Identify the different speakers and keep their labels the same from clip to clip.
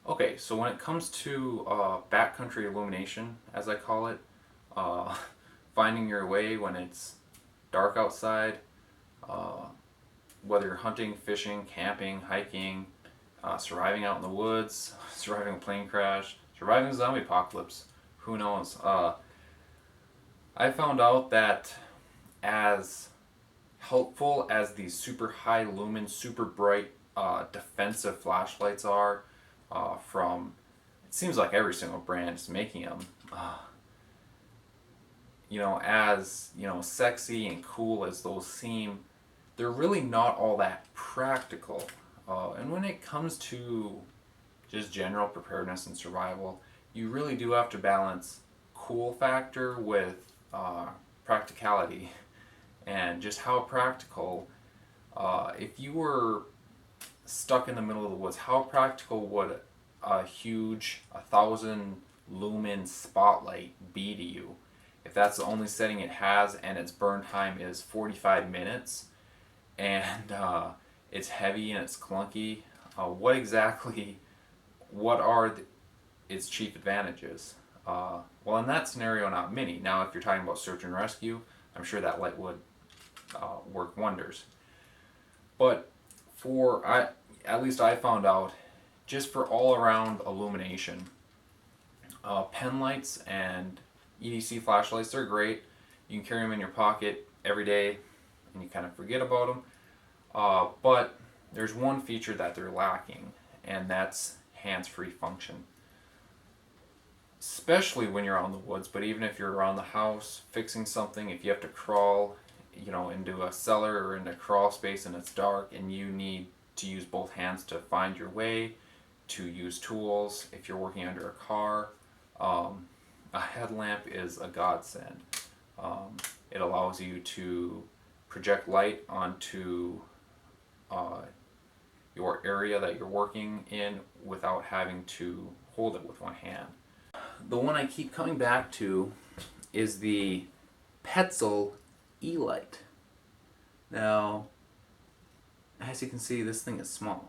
Speaker 1: Okay, so when it comes to backcountry illumination, as I call it, uh, finding your way when it's dark outside, uh, whether you're hunting, fishing, camping, hiking, surviving out in the woods, surviving a plane crash, surviving a zombie apocalypse, who knows? I found out that as helpful as these super high lumen, super bright defensive flashlights are, from it seems like every single brand is making them. As sexy and cool as those seem, they're really not all that practical. And when it comes to just general preparedness and survival, you really do have to balance cool factor with practicality and just how practical. If you were stuck in the middle of the woods, how practical would a huge 1,000 lumen spotlight be to you? If that's the only setting it has and its burn time is 45 minutes and it's heavy and it's clunky, what are its chief advantages? Well, in that scenario, not many. Now, if you're talking about search and rescue, I'm sure that light would work wonders. But at least I found out, just for all around illumination, pen lights and EDC flashlights, they're great. You can carry them in your pocket every day and you kind of forget about them. But there's one feature that they're lacking, and that's hands-free function. Especially when you're out in the woods, but even if you're around the house fixing something, if you have to crawl, into a cellar or into a crawl space and it's dark and you need to use both hands to find your way, to use tools, if you're working under a car, a headlamp is a godsend. It allows you to project light onto your area that you're working in without having to hold it with one hand. The one I keep coming back to is the Petzl E+Lite. Now, as you can see, this thing is small.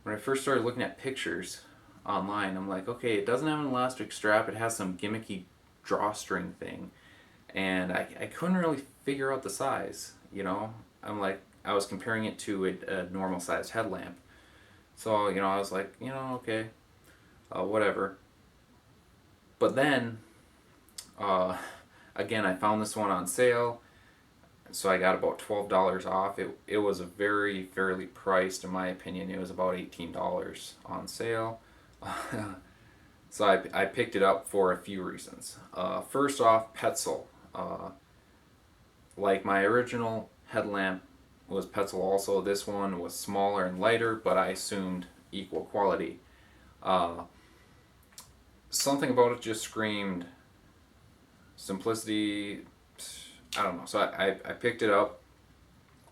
Speaker 1: When I first started looking at pictures online, I'm like, okay, it doesn't have an elastic strap, it has some gimmicky drawstring thing, and I couldn't really figure out the size, I'm like, I was comparing it to a normal sized headlamp. So, I was like, okay, whatever. But then, again, I found this one on sale, so I got about $12 off. It was a very fairly priced, in my opinion. It was about $18 on sale. So I picked it up for a few reasons. First off, Petzl. Like my original headlamp was Petzl also, this one was smaller and lighter, but I assumed equal quality. Something about it just screamed simplicity. I don't know. So I picked it up.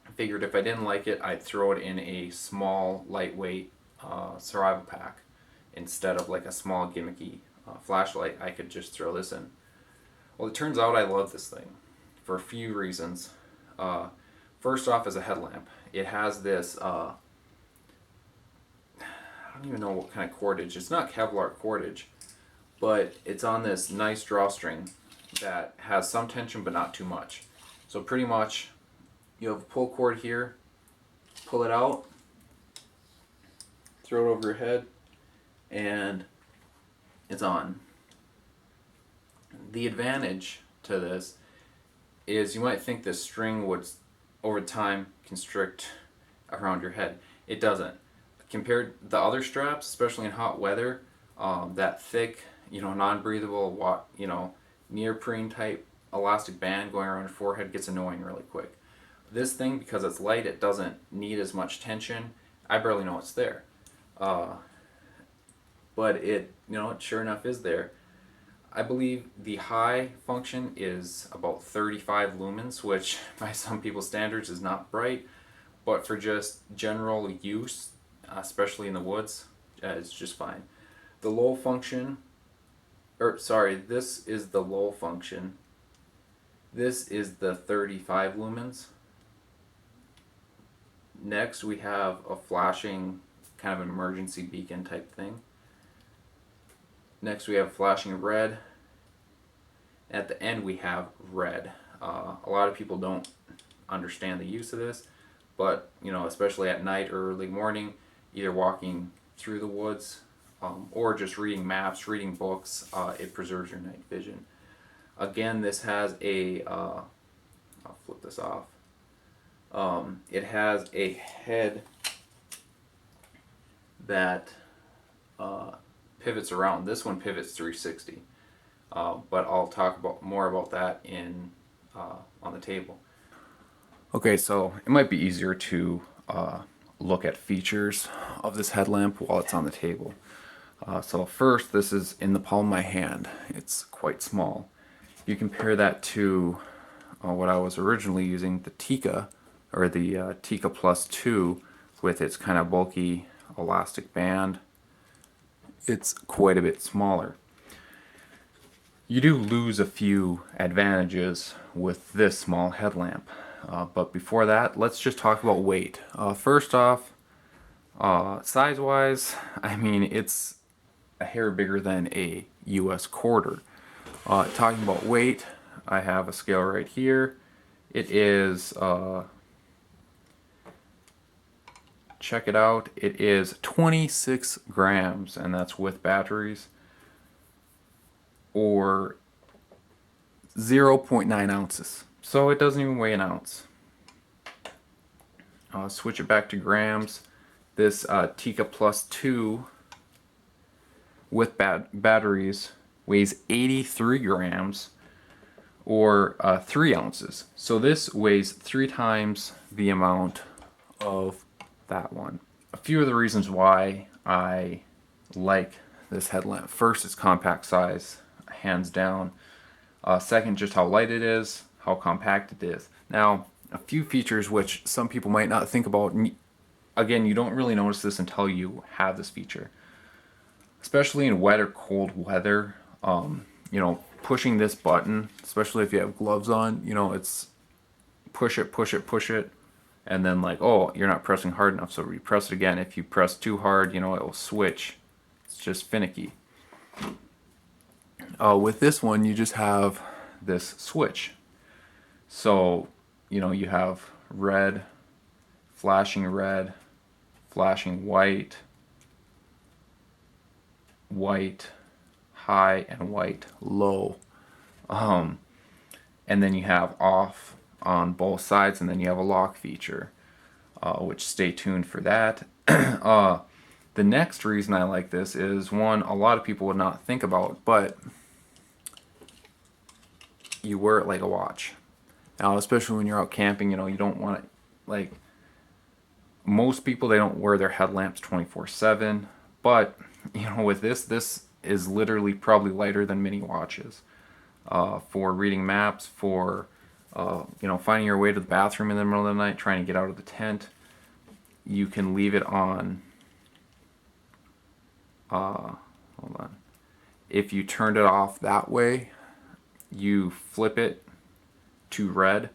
Speaker 1: I figured if I didn't like it, I'd throw it in a small, lightweight survival pack instead of like a small, gimmicky flashlight. I could just throw this in. Well, it turns out I love this thing for a few reasons. First off, as a headlamp, it has this. I don't even know what kind of cordage. It's not Kevlar cordage, but it's on this nice drawstring that has some tension but not too much. So pretty much you have a pull cord here, pull it out, throw it over your head, and it's on. The advantage to this is you might think the string would over time constrict around your head. It doesn't. Compared to the other straps, especially in hot weather, that thick, non-breathable, neoprene type elastic band going around your forehead gets annoying really quick. This thing, because it's light, it doesn't need as much tension. I barely know it's there. But it sure enough is there. I believe the high function is about 35 lumens, which by some people's standards is not bright, but for just general use, especially in the woods, it's just fine. The low function, this is the low function. This is the 35 lumens. Next we have a flashing kind of an emergency beacon type thing. Next we have flashing red. At the end we have red. A lot of people don't understand the use of this, but especially at night or early morning, either walking through the woods or just reading maps, reading books, it preserves your night vision. Again, this has a, I'll flip this off. It has a head that pivots around. This one pivots 360, but I'll talk more about that on the table. Okay, so it might be easier to look at features of this headlamp while it's on the table. So first, this is in the palm of my hand. It's quite small. You compare that to what I was originally using, the Tika, or the Tika Plus 2, with its kind of bulky elastic band. It's quite a bit smaller. You do lose a few advantages with this small headlamp. But before that, let's just talk about weight. First off, size-wise, I mean, it's a hair bigger than a US quarter. Talking about weight, I have a scale right here. It is, check it out, it is 26 grams, and that's with batteries, or 0.9 ounces. So it doesn't even weigh an ounce. Switch it back to grams. This Tika Plus 2 with batteries weighs 83 grams, or 3 ounces. So this weighs 3 times the amount of that one. A few of the reasons why I like this headlamp. First, its compact size, hands down. Second, just how light it is, how compact it is. Now, a few features which some people might not think about. Again, you don't really notice this until you have this feature. Especially in wet or cold weather, pushing this button, especially if you have gloves on, it's push it, and then like, oh, you're not pressing hard enough, so you press it again. If you press too hard, it will switch. It's just finicky. With this one, you just have this switch. So, you have red, flashing white, white high, and white low. And then you have off on both sides, and then you have a lock feature, which stay tuned for that. The next reason I like this is, one, a lot of people would not think about, but you wear it like a watch. Now, especially when you're out camping, you don't want it, like, most people, they don't wear their headlamps 24/7, but, with this is literally probably lighter than many watches. For reading maps, for, finding your way to the bathroom in the middle of the night, trying to get out of the tent, you can leave it on. Hold on. If you turned it off that way, you flip it to red,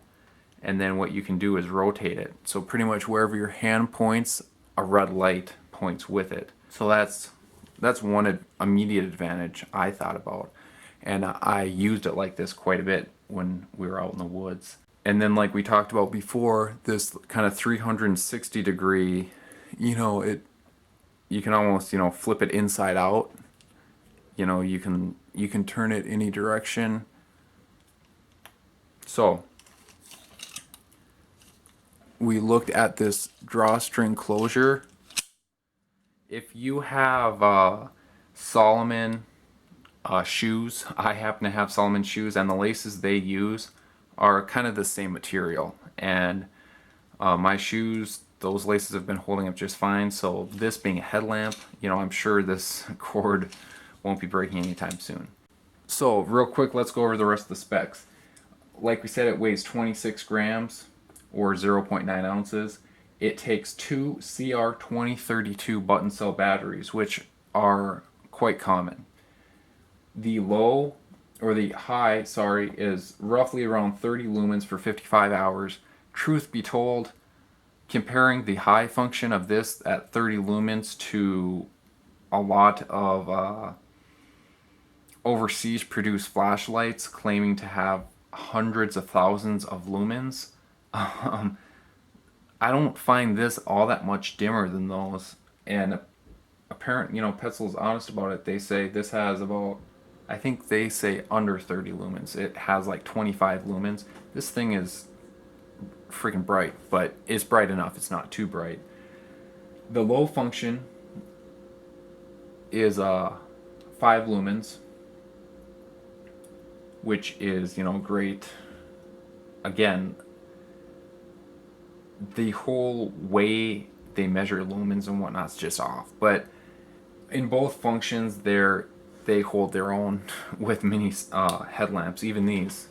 Speaker 1: and then what you can do is rotate it. So pretty much wherever your hand points, a red light points with it. So that's one immediate advantage I thought about. And I used it like this quite a bit when we were out in the woods. And then, like we talked about before, this kind of 360 degree, you can almost, flip it inside out. You can turn it any direction. So we looked at this drawstring closure. If you have Solomon shoes, I happen to have Solomon shoes, and the laces they use are kind of the same material. And my shoes, those laces have been holding up just fine. So this being a headlamp, I'm sure this cord won't be breaking anytime soon. So real quick, let's go over the rest of the specs. Like we said, it weighs 26 grams or 0.9 ounces. It takes 2 CR2032 button cell batteries, which are quite common. The high, is roughly around 30 lumens for 55 hours. Truth be told, comparing the high function of this at 30 lumens to a lot of overseas produced flashlights claiming to have hundreds of thousands of lumens, I don't find this all that much dimmer than those. And Petzl's honest about it. They say this has about, I think they say under 30 lumens. It has like 25 lumens. This thing is freaking bright, but it's bright enough. It's not too bright. The low function is 5 lumens, which is, great. Again, the whole way they measure lumens and whatnot's just off. But in both functions, they hold their own with mini headlamps. Even these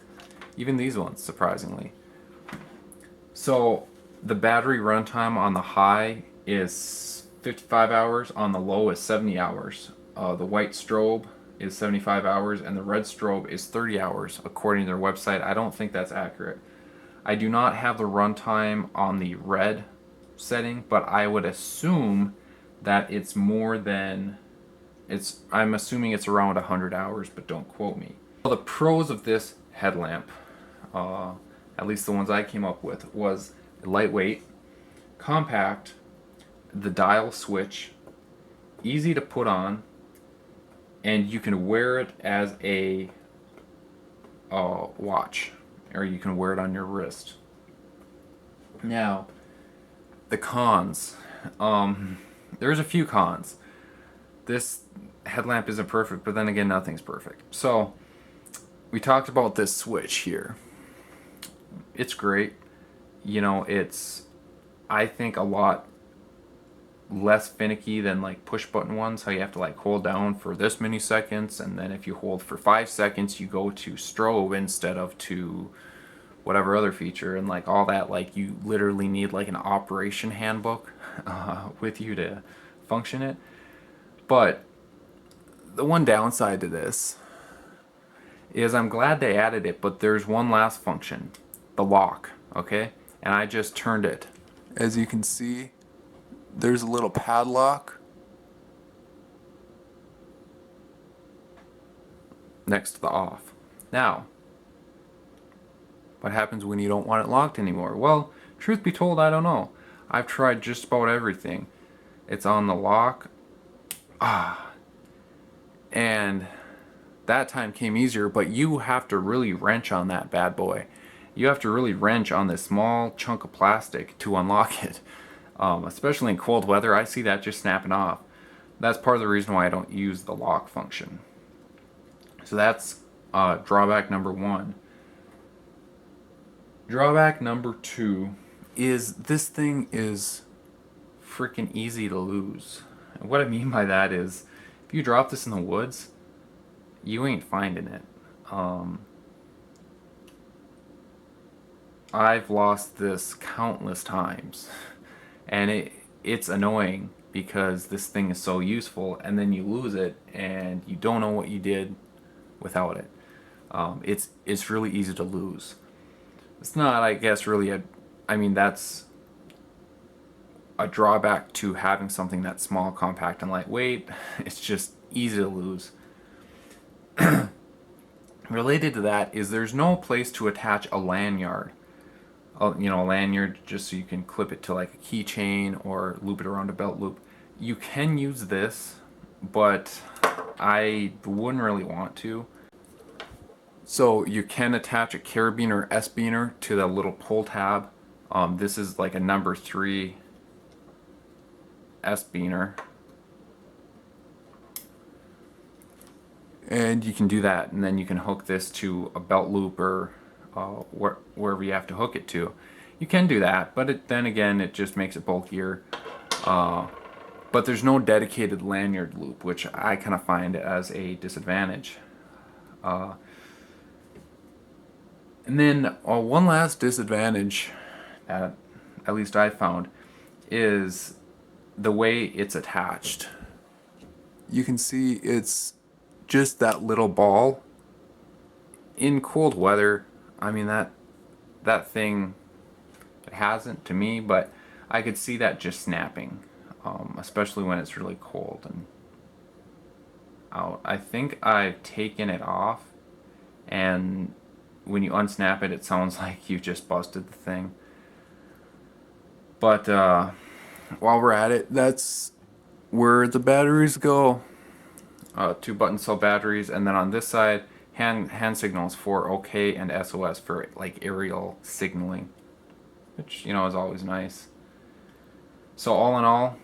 Speaker 1: ones, surprisingly. So the battery runtime on the high is 55 hours. On the low is 70 hours. The white strobe is 75 hours, and the red strobe is 30 hours, according to their website. I don't think that's accurate. I do not have the runtime on the red setting, but I would assume that it's more than, I'm assuming it's around 100 hours, but don't quote me. Well, the pros of this headlamp, at least the ones I came up with, was lightweight, compact, the dial switch, easy to put on, and you can wear it as a watch, or you can wear it on your wrist. Now, the cons. There's a few cons. This headlamp isn't perfect, but then again, nothing's perfect. So, we talked about this switch here. It's great. It's, I think, a lot less finicky than like push button ones, how you have to like hold down for this many seconds, and then if you hold for 5 seconds you go to strobe instead of to whatever other feature, and like all that, like you literally need like an operation handbook with you to function it. But the one downside to this is I'm glad they added it, but there's one last function, the lock, okay? And I just turned it. As you can see, there's a little padlock next to the off. Now, what happens when you don't want it locked anymore? Well, truth be told, I don't know. I've tried just about everything. It's on the lock. And that time came easier, but you have to really wrench on that bad boy. You have to really wrench on this small chunk of plastic to unlock it. Especially in cold weather, I see that just snapping off. That's part of the reason why I don't use the lock function. So that's drawback number 1. Drawback number 2 is this thing is freaking easy to lose. And what I mean by that is, if you drop this in the woods, you ain't finding it. I've lost this countless times. And it's annoying because this thing is so useful, and then you lose it and you don't know what you did without it. It's really easy to lose. It's not, I guess, really that's a drawback to having something that's small, compact, and lightweight. It's just easy to lose. Related to that is there's no place to attach a lanyard. A lanyard just so you can clip it to like a keychain or loop it around a belt loop. You can use this, but I wouldn't really want to. So you can attach a carabiner or S-biner to the little pull tab. This is like a number 3 S-biner. And you can do that, and then you can hook this to a belt loop or wherever you have to hook it to. You can do that, but then again, it just makes it bulkier. But there's no dedicated lanyard loop, which I kind of find as a disadvantage. And then one last disadvantage that at least I found is the way it's attached. You can see it's just that little ball. In cold weather, I mean that thing, it hasn't to me, but I could see that just snapping, especially when it's really cold and out. I think I've taken it off, and when you unsnap it, it sounds like you just busted the thing. But while we're at it, that's where the batteries go. 2 button cell batteries, and then on this side, hand signals for OK and SOS for like aerial signaling, which is always nice. So all in all,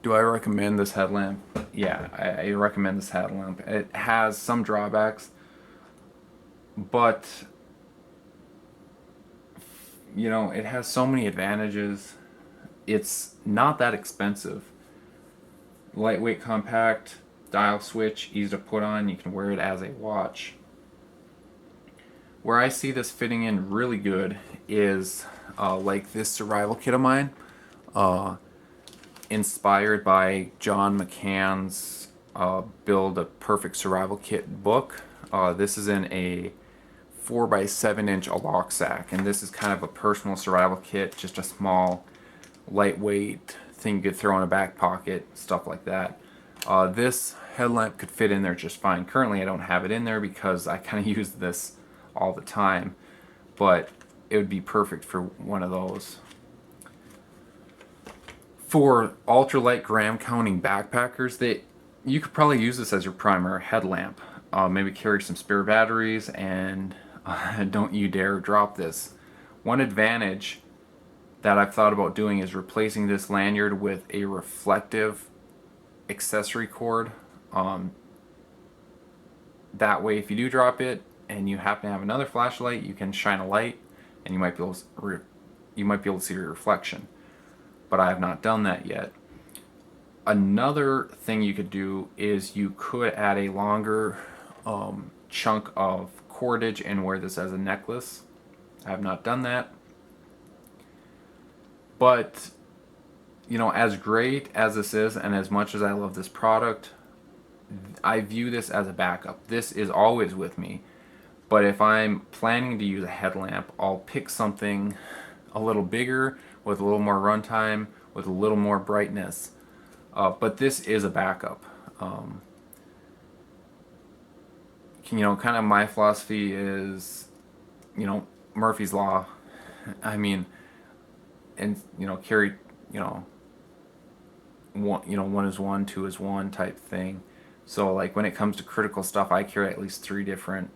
Speaker 1: do I recommend this headlamp? Yeah, I recommend this headlamp. It has some drawbacks, but it has so many advantages. It's not that expensive. Lightweight, compact, dial switch, easy to put on. You can wear it as a watch. Where I see this fitting in really good is like this survival kit of mine, inspired by John McCann's Build a Perfect Survival Kit book. This is in a 4x7-inch lock sack, and this is kind of a personal survival kit, just a small, lightweight thing you could throw in a back pocket, stuff like that. This headlamp could fit in there just fine. Currently I don't have it in there because I kind of use this all the time, but it would be perfect for one of those. For ultralight gram counting backpackers, you could probably use this as your primary headlamp. Maybe carry some spare batteries, and don't you dare drop this. One advantage that I've thought about doing is replacing this lanyard with a reflective accessory cord. That way, if you do drop it and you happen to have another flashlight, you can shine a light, and you might be able to see your reflection. But I have not done that yet. Another thing you could do is you could add a longer chunk of cordage and wear this as a necklace. I have not done that. But, as great as this is, and as much as I love this product, I view this as a backup. This is always with me. But if I'm planning to use a headlamp, I'll pick something a little bigger, with a little more runtime, with a little more brightness. But this is a backup. Kind of my philosophy is, Murphy's Law. I mean, and carry, one is one, two is one type thing. So like when it comes to critical stuff, I carry at least 3 different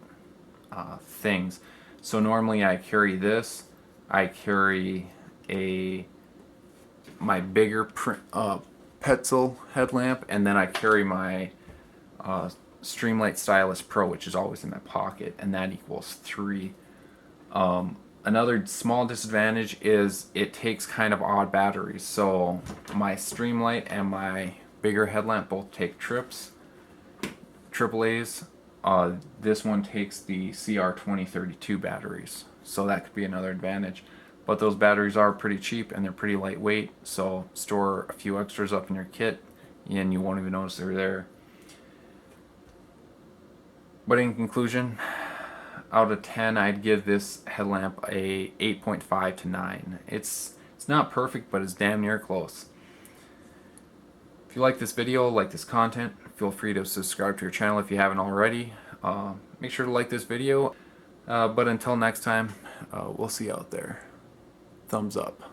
Speaker 1: things. So normally I carry this. I carry my bigger Petzl headlamp, and then I carry my Streamlight Stylus Pro, which is always in my pocket, and that equals 3. Another small disadvantage is it takes kind of odd batteries. So my Streamlight and my bigger headlamp both take AAA's. This one takes the CR2032 batteries, so that could be another advantage. But those batteries are pretty cheap and they're pretty lightweight, so store a few extras up in your kit and you won't even notice they're there. But in conclusion, out of 10, I'd give this headlamp a 8.5 to 9. It's not perfect, but it's damn near close. If you like this video, like this content, feel free to subscribe to your channel if you haven't already. Make sure to like this video. But until next time, we'll see you out there. Thumbs up.